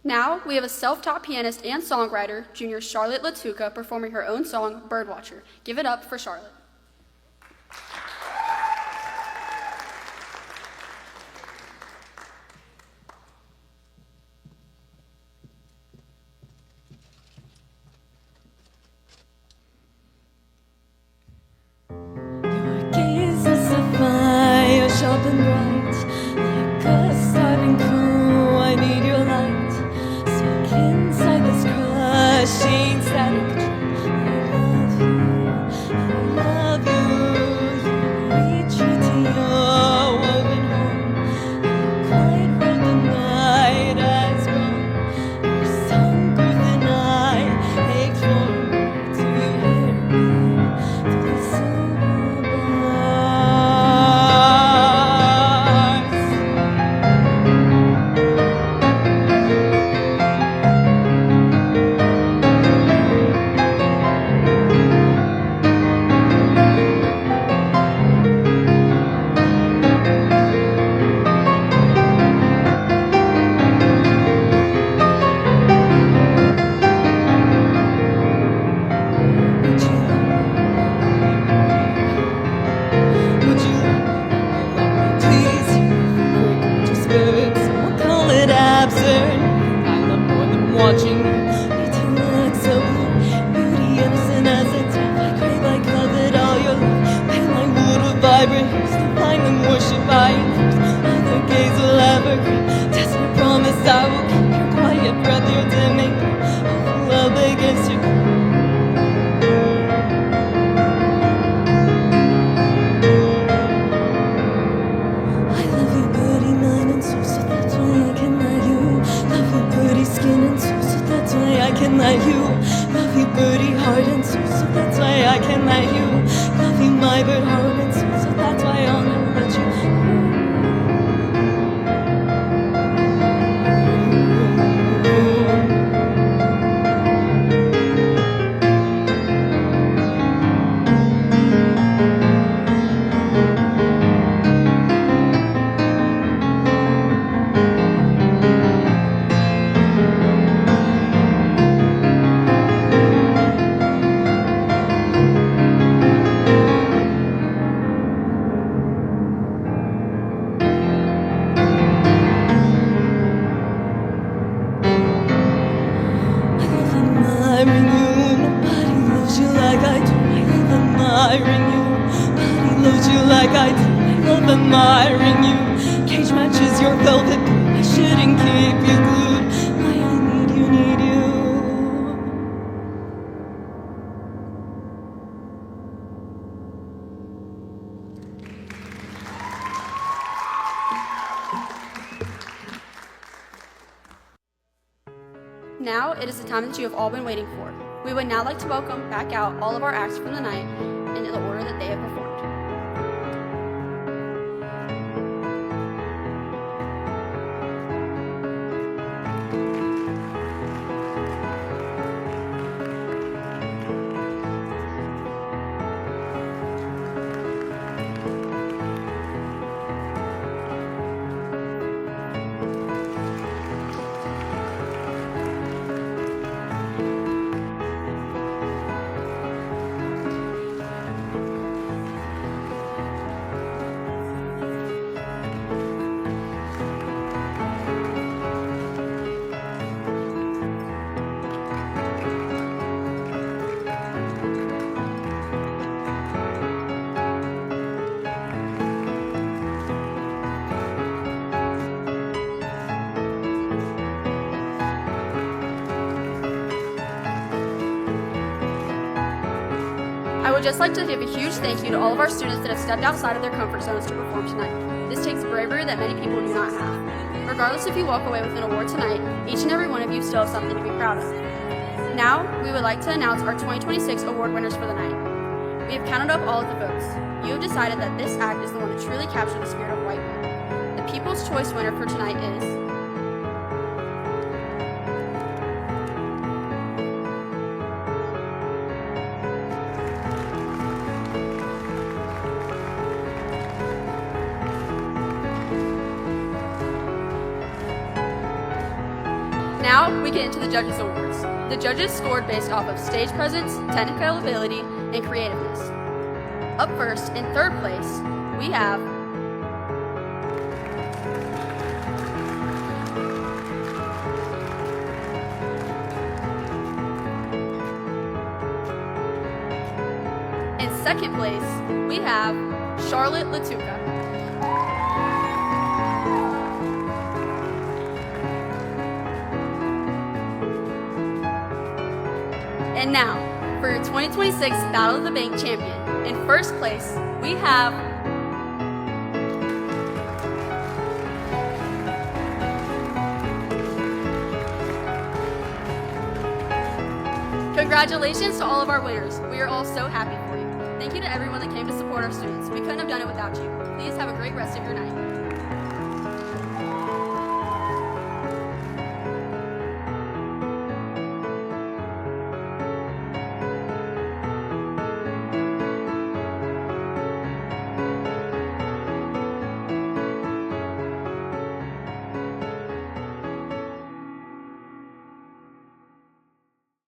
Now, we have a self-taught pianist and songwriter, junior Charlotte Latuca, performing her own song, Birdwatcher. Give it up for Charlotte. Your gaze is a fire, sharp and bright, like a starving crow. I need your light, stuck inside this crushing static. I love you. You retreat to your woven home. Quiet where the night has gone. Your song grew thin, I ached for you to hear me through the silver bars. Would you please quick, just good? Someone call it absurd. I love more than watching you. You do look so blue. Beauty innocent as a death. I crave, I covet all your love. Pain like wood will vibrate. Divine and worship I increase. Other gaze will ever creep. Desperate promise I will keep. Your quiet breath, your dimming. Oh, love against your I love you, pretty mind and soul, so that's why I can let you. Love you, pretty skin and soul, so that's why I can let you. Love you, pretty heart and soul, so that's why I can let you. Love you, my bird heart and soul, so that's why I'll never let you. I love admiring you. Nobody loves you like I do. I love admiring you. Nobody loves you like I do. I love admiring you. Cage matches your velvet blue. I shouldn't keep you glued. Why I need you, need you. Now, it is the time that you have all been waiting for. We would now like to welcome back out all of our acts from the night in the order that they have performed. I would just like to give a huge thank you to all of our students that have stepped outside of their comfort zones to perform tonight. This takes bravery that many people do not have. Regardless if you walk away with an award tonight, each and every one of you still have something to be proud of. Now, we would like to announce our 2026 award winners for the night. We have counted up all of the votes. You have decided that this act is the one to truly capture the spirit of Whitewood. The People's Choice winner for tonight is Now we get into the judges' awards. The judges scored based off of stage presence, technical ability, and creativeness. Up first, in third place, we have in second place, we have Charlotte Latuca. And now, for your 2026 Battle of the Bank champion, in first place, we have Congratulations to all of our winners. We are all so happy for you. Thank you to everyone that came to support our students. We couldn't have done it without you. Please have a great rest of your night.